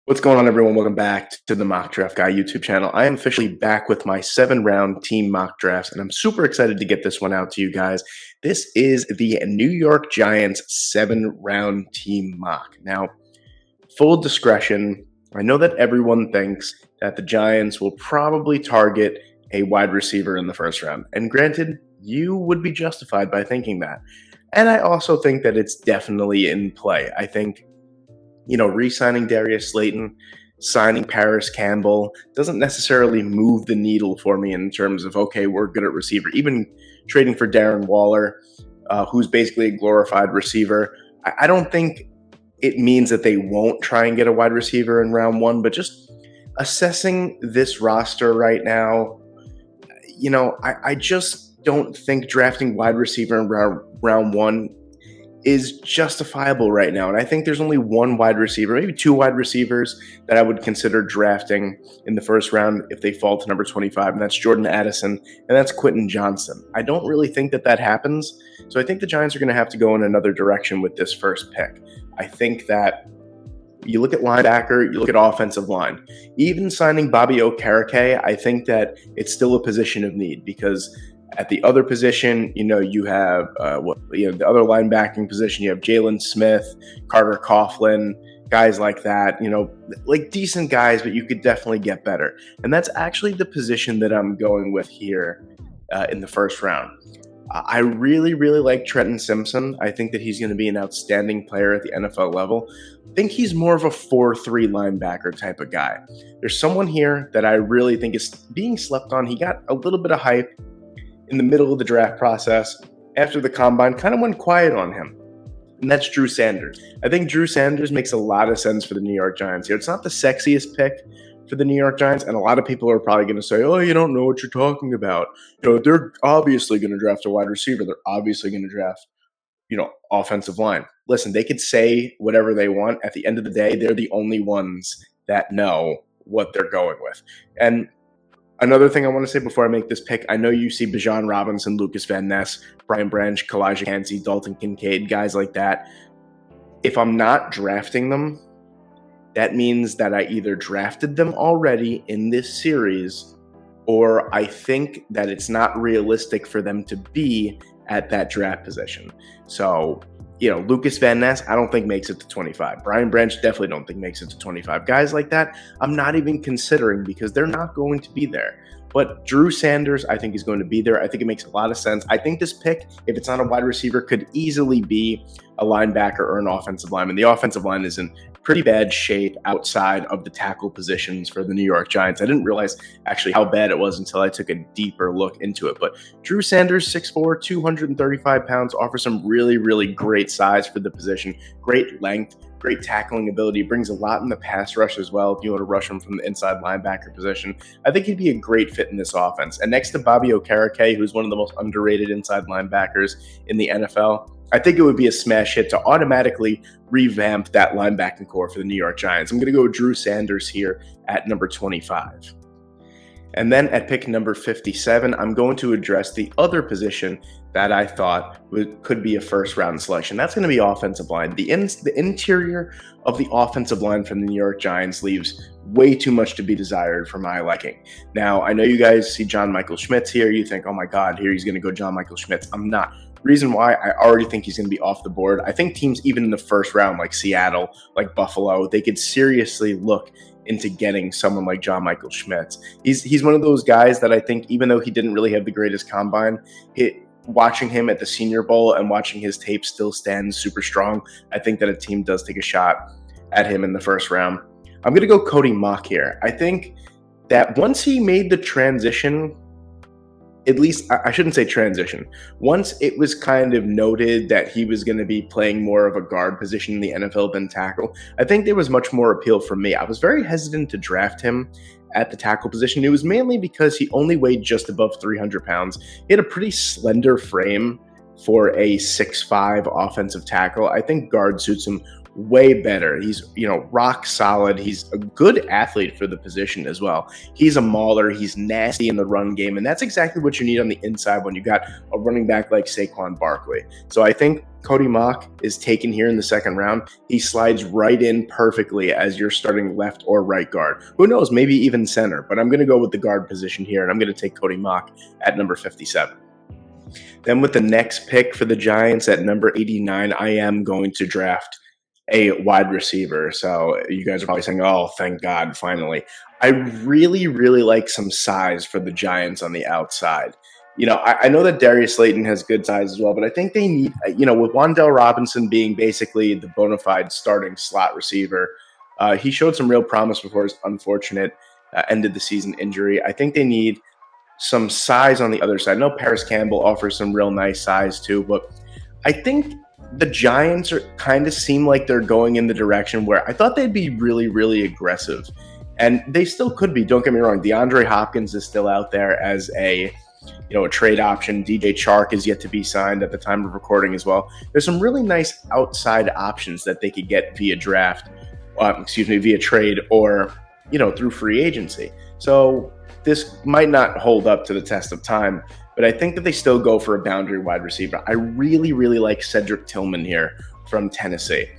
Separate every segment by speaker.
Speaker 1: What's going on, everyone? Welcome back to the Mock Draft Guy YouTube channel. I am officially back with my 7-round team mock drafts, and I'm super excited to get this one out to you guys. This is the New York Giants 7-round team mock. Now, full discretion, I know that everyone thinks that the Giants will probably target a wide receiver in the first round. And granted, you would be justified by thinking that. And I also think that it's definitely in play. I think re-signing Darius Slayton, signing Paris Campbell doesn't necessarily move the needle for me in terms of, okay, we're good at receiver. Even trading for Darren Waller, who's basically a glorified receiver, I don't think it means that they won't try and get a wide receiver in round one, but just assessing this roster right now, I just don't think drafting wide receiver in round one is justifiable right now. And I think there's only one wide receiver, maybe two wide receivers that I would consider drafting in the first round if they fall to number 25, and that's Jordan Addison, and that's Quentin Johnson. I don't really think that happens, so I think the Giants are going to have to go in another direction with this first pick. I think that you look at linebacker, you look at offensive line. Even signing Bobby Okereke, I think that it's still a position of need because at the other position, you have the other linebacking position. You have Jalen Smith, Carter Coughlin, guys like that. Like decent guys, but you could definitely get better. And that's actually the position that I'm going with here in the first round. I really, really like Trenton Simpson. I think that he's going to be an outstanding player at the NFL level. I think he's more of a 4-3 linebacker type of guy. There's someone here that I really think is being slept on. He got a little bit of hype in the middle of the draft process. After the combine, kind of went quiet on him, and that's Drew Sanders. I think Drew Sanders makes a lot of sense for the New York Giants here. It's not the sexiest pick for the New York Giants, and a lot of people are probably going to say, oh, you don't know what you're talking about. They're obviously going to draft a wide receiver. They're obviously going to draft, offensive line. Listen, they could say whatever they want. At the end of the day, they're the only ones that know what they're going with. And another thing I want to say before I make this pick, I know you see Bijan Robinson, Lucas Van Ness, Brian Branch, Kalijah Kancey, Dalton Kincaid, guys like that. If I'm not drafting them, that means that I either drafted them already in this series or I think that it's not realistic for them to be at that draft position. So, Lucas Van Ness, I don't think makes it to 25. Brian Branch definitely don't think makes it to 25. Guys like that, I'm not even considering because they're not going to be there. But Drew Sanders, I think, is going to be there. I think it makes a lot of sense. I think this pick, if it's not a wide receiver, could easily be a linebacker or an offensive lineman. The offensive line is in pretty bad shape outside of the tackle positions for the New York Giants. I didn't realize actually how bad it was until I took a deeper look into it. But Drew Sanders, 6'4", 235 pounds, offers some really, really great size for the position, great length, great tackling ability, brings a lot in the pass rush as well. If you want to rush him from the inside linebacker position, I think he'd be a great fit in this offense. And next to Bobby Okereke, who's one of the most underrated inside linebackers in the NFL, I think it would be a smash hit to automatically revamp that linebacking core for the New York Giants. I'm going to go with Drew Sanders here at number 25. And then at pick number 57, I'm going to address the other position that I thought could be a first-round selection. That's going to be offensive line. The interior of the offensive line from the New York Giants leaves way too much to be desired for my liking. Now, I know you guys see John Michael Schmitz here. You think, oh my God, here he's going to go John Michael Schmitz. I'm not. Reason why, I already think he's going to be off the board. I think teams even in the first round, like Seattle, like Buffalo, they could seriously look into getting someone like John Michael Schmitz. He's one of those guys that I think, even though he didn't really have the greatest combine, watching him at the Senior Bowl and watching his tape still stand super strong, I think that a team does take a shot at him in the first round. I'm going to go Cody Mock here. I think that once he made the transition, at least I shouldn't say transition, once it was kind of noted that he was going to be playing more of a guard position in the NFL than tackle, I think there was much more appeal for me. I was very hesitant to draft him at the tackle position. It was mainly because he only weighed just above 300 pounds. He had a pretty slender frame for a 6'5" offensive tackle. I think guard suits him way better. He's, rock solid. He's a good athlete for the position as well. He's a mauler. He's nasty in the run game, and that's exactly what you need on the inside when you got a running back like Saquon Barkley. So I think Cody Mauch is taken here in the second round. He slides right in perfectly as your starting left or right guard. Who knows, maybe even center, but I'm going to go with the guard position here, and I'm going to take Cody Mauch at number 57. Then with the next pick for the Giants at number 89, I am going to draft a wide receiver. So you guys are probably saying, oh, thank God, finally. I really, really like some size for the Giants on the outside. I know that Darius Slayton has good size as well, but I think they need, with Wan'Dale Robinson being basically the bona fide starting slot receiver, he showed some real promise before his unfortunate end of the season injury. I think they need some size on the other side. I know Paris Campbell offers some real nice size too, but I think the Giants kind of seem like they're going in the direction where I thought they'd be really, really aggressive. And they still could be, don't get me wrong. DeAndre Hopkins is still out there as a trade option. DJ Chark is yet to be signed at the time of recording as well. There's some really nice outside options that they could get via via trade or, through free agency. So this might not hold up to the test of time, but I think that they still go for a boundary wide receiver. I really, really like Cedric Tillman here from Tennessee.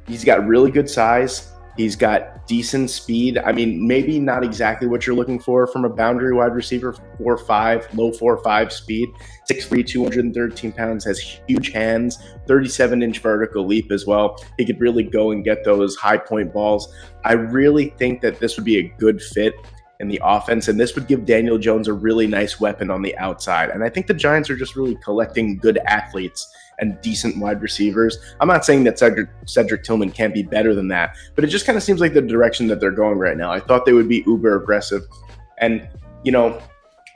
Speaker 1: He's got really good size. He's got decent speed. I mean, maybe not exactly what you're looking for from a boundary wide receiver, 4'5", low 4'5" speed, 6'3", 213 pounds, has huge hands, 37-inch vertical leap as well. He could really go and get those high point balls. I really think that this would be a good fit in the offense, and this would give Daniel Jones a really nice weapon on the outside. And I think the Giants are just really collecting good athletes and decent wide receivers. I'm not saying that Cedric Tillman can't be better than that, but it just kind of seems like the direction that they're going right now. I thought they would be uber aggressive, and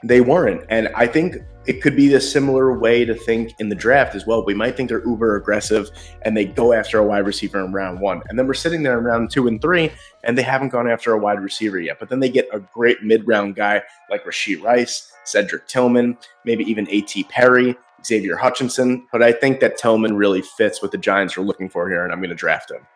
Speaker 1: they weren't. And I think it could be a similar way to think in the draft as well. We might think they're uber aggressive and they go after a wide receiver in round 1. And then we're sitting there in round 2 and 3 and they haven't gone after a wide receiver yet. But then they get a great mid-round guy like Rashee Rice, Cedric Tillman, maybe even A.T. Perry, Xavier Hutchinson. But I think that Tillman really fits what the Giants are looking for here, and I'm going to draft him.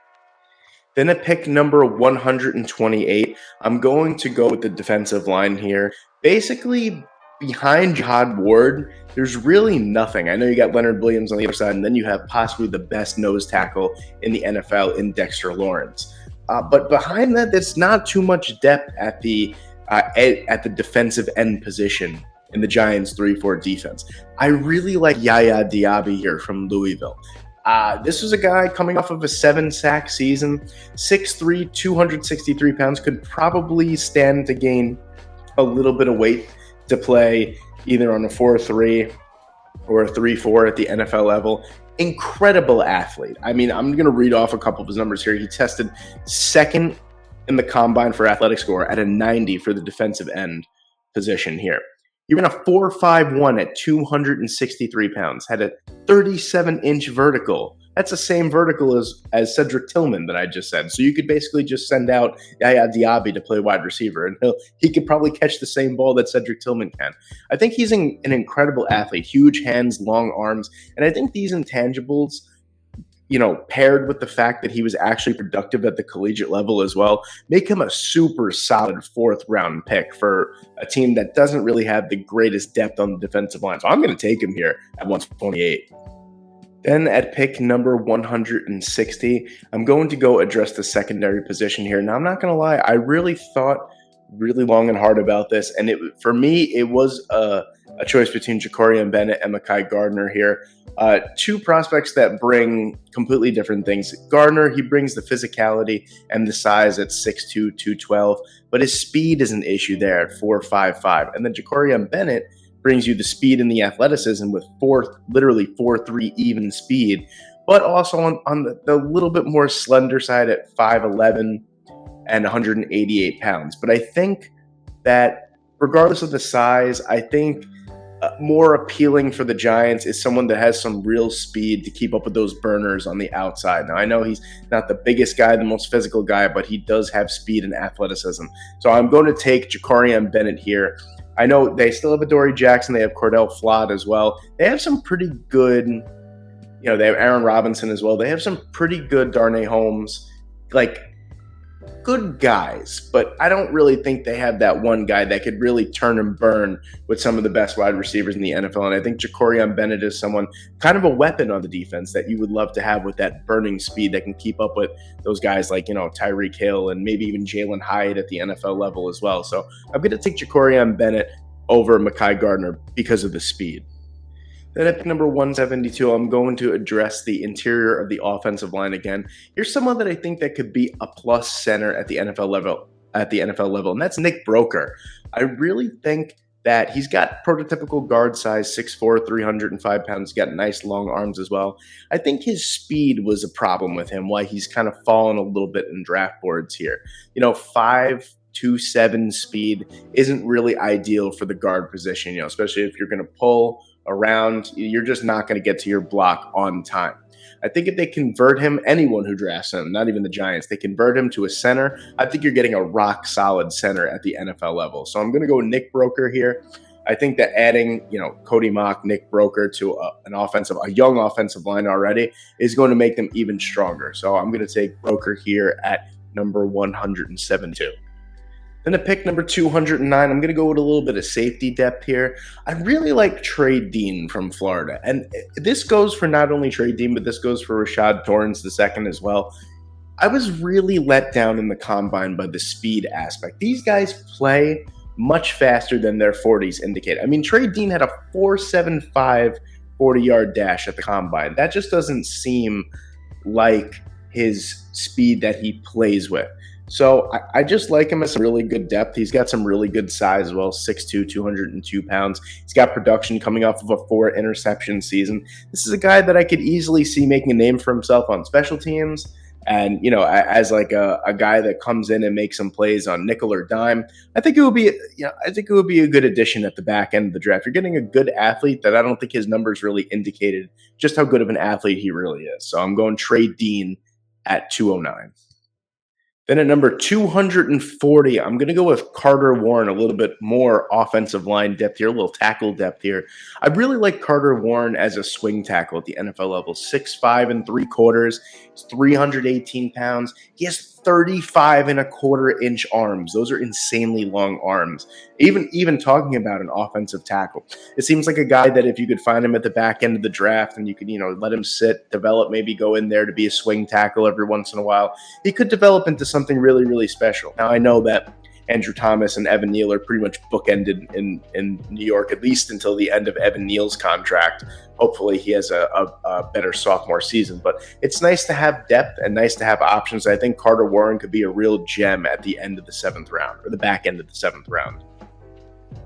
Speaker 1: Then at pick number 128, I'm going to go with the defensive line here. Basically, behind Jihad Ward, there's really nothing. I know you got Leonard Williams on the other side, and then you have possibly the best nose tackle in the NFL in Dexter Lawrence. But behind that, there's not too much depth at the defensive end position in the Giants' 3-4 defense. I really like Yaya Diaby here from Louisville. This was a guy coming off of a 7-sack season, 6'3", 263 pounds, could probably stand to gain a little bit of weight to play either on a 4-3 or a 3-4 at the NFL level. Incredible athlete. I mean, I'm going to read off a couple of his numbers here. He tested second in the combine for athletic score at a 90 for the defensive end position here. He ran a 4.51 at 263 pounds, had a 37-inch vertical. That's the same vertical as Cedric Tillman that I just said. So you could basically just send out Yaya Diaby to play wide receiver, and he could probably catch the same ball that Cedric Tillman can. I think he's an incredible athlete, huge hands, long arms, and I think these intangibles, paired with the fact that he was actually productive at the collegiate level as well, make him a super solid 4th-round pick for a team that doesn't really have the greatest depth on the defensive line. So I'm going to take him here at 128. Then at pick number 160, I'm going to go address the secondary position here. Now, I'm not going to lie, I really thought really long and hard about this, and for me, it was a choice between Ja'Cory Bennett and Mekhi Gardner here. Two prospects that bring completely different things. Gardner, he brings the physicality and the size at 6'2", 212, but his speed is an issue there at 4.55. And then Ja'Cory Bennett brings you the speed and the athleticism with literally 4.3 even speed, but also on the little bit more slender side at 5'11 and 188 pounds. But I think that regardless of the size, I think more appealing for the Giants is someone that has some real speed to keep up with those burners on the outside. Now, I know he's not the biggest guy, the most physical guy, but he does have speed and athleticism. So I'm going to take Ja'Cory Bennett here. I know they still have Adoree Jackson. They have Cordell Flott as well. They have some pretty good They have Aaron Robinson as well. They have some pretty good Darnay Holmes, like good guys, but I don't really think they have that one guy that could really turn and burn with some of the best wide receivers in the NFL. And I think Jacorian Bennett is someone kind of a weapon on the defense that you would love to have with that burning speed that can keep up with those guys like, Tyreek Hill and maybe even Jalen Hyatt at the NFL level as well. So I'm going to take Jacorian Bennett over Mekhi Gardner because of the speed. Then at pick number 172, I'm going to address the interior of the offensive line again. Here's someone that I think that could be a plus center at the NFL level, and that's Nick Broker. I really think that he's got prototypical guard size, 6'4", 305 pounds. He's got nice long arms as well. I think his speed was a problem with him, why he's kind of fallen a little bit in draft boards here. 5.27 speed isn't really ideal for the guard position, especially if you're going to pull around, you're just not going to get to your block on time. I think if they convert him, anyone who drafts him, not even the Giants, they convert him to a center, I think you're getting a rock solid center at the NFL level. So I'm going to go with Nick Broker here. I think that adding, Cody Mock, Nick Broker to a young offensive line already is going to make them even stronger. So I'm going to take Broker here at number 172. Then at pick number 209, I'm going to go with a little bit of safety depth here. I really like Trey Dean from Florida. And this goes for not only Trey Dean, but this goes for Rashad Torrance II as well. I was really let down in the combine by the speed aspect. These guys play much faster than their 40s indicate. I mean, Trey Dean had a 4.75 40-yard dash at the combine. That just doesn't seem like his speed that he plays with. So I just like him as some really good depth. He's got some really good size as well, 6'2", 202 pounds. He's got production coming off of a 4-interception season. This is a guy that I could easily see making a name for himself on special teams. And, as like a guy that comes in and makes some plays on nickel or dime, I think it would be a good addition at the back end of the draft. You're getting a good athlete that I don't think his numbers really indicated just how good of an athlete he really is. So I'm going Trey Dean at 209. Then at number 240, I'm going to go with Carter Warren, a little bit more offensive line depth here, a little tackle depth here. I really like Carter Warren as a swing tackle at the NFL level, 6'5 3/4, 318 pounds. He has 35.25-inch arms. Those are insanely long arms. Even talking about an offensive tackle, it seems like a guy that if you could find him at the back end of the draft and you could, let him sit, develop, maybe go in there to be a swing tackle every once in a while, he could develop into something really, really special. Now, I know that Andrew Thomas and Evan Neal are pretty much bookended in New York, at least until the end of Evan Neal's contract. Hopefully he has a better sophomore season. But it's nice to have depth and nice to have options. I think Carter Warren could be a real gem at the end of the 7th round, or the back end of the 7th round.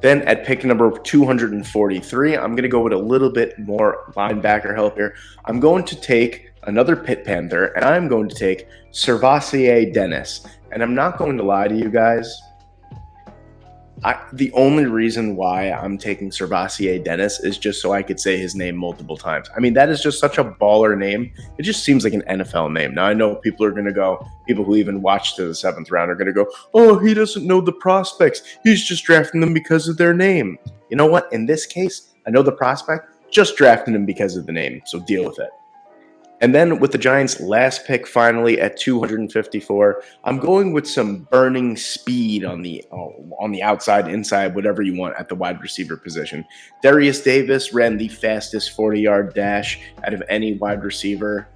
Speaker 1: Then at pick number 243, I'm going to go with a little bit more linebacker help here. I'm going to take another Pitt Panther, and I'm going to take Servassier Dennis. And I'm not going to lie to you guys. The only reason why I'm taking Servassier Dennis is just so I could say his name multiple times. I mean, that is just such a baller name. It just seems like an NFL name. Now, I know people who even watch to the 7th round are going to go, oh, he doesn't know the prospects. He's just drafting them because of their name. You know what? In this case, I know the prospect, just drafting him because of the name. So deal with it. And then with the Giants' last pick finally at 254, I'm going with some burning speed on the outside, inside, whatever you want at the wide receiver position. Darius Davis ran the fastest 40-yard dash out of any wide receiver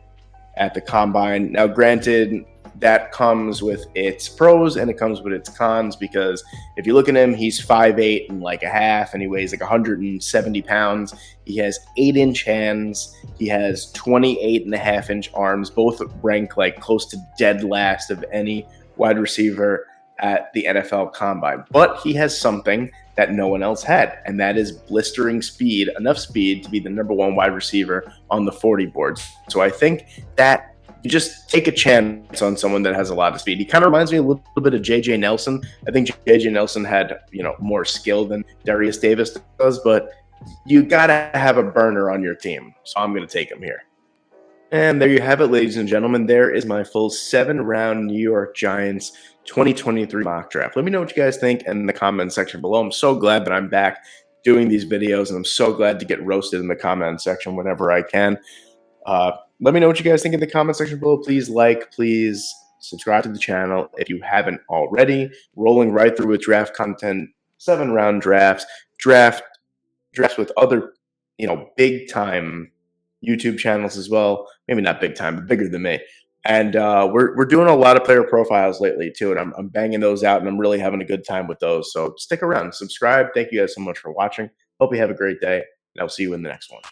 Speaker 1: at the combine. Now, granted, that comes with its pros and it comes with its cons, because if you look at him, he's 5'8" and like a half, and he weighs like 170 pounds. He has 8-inch hands. He has 28.5-inch arms. Both rank like close to dead last of any wide receiver at the NFL Combine. But he has something that no one else had, and that is blistering speed, enough speed to be the number 1 wide receiver on the 40 boards. So I think that you just take a chance on someone that has a lot of speed. He kind of reminds me a little bit of J.J. Nelson. I think J.J. Nelson had, more skill than Darius Davis does, but you got to have a burner on your team. So I'm going to take him here. And there you have it, ladies and gentlemen. There is my full 7-round New York Giants 2023 mock draft. Let me know what you guys think in the comment section below. I'm so glad that I'm back doing these videos, and I'm so glad to get roasted in the comment section whenever I can. Let me know what you guys think in the comment section below. Please like, please subscribe to the channel if you haven't already. Rolling right through with draft content, 7-round drafts with other, big time YouTube channels as well. Maybe not big time, but bigger than me. And we're doing a lot of player profiles lately too, and I'm banging those out, and I'm really having a good time with those. So stick around, subscribe. Thank you guys so much for watching. Hope you have a great day, and I'll see you in the next one.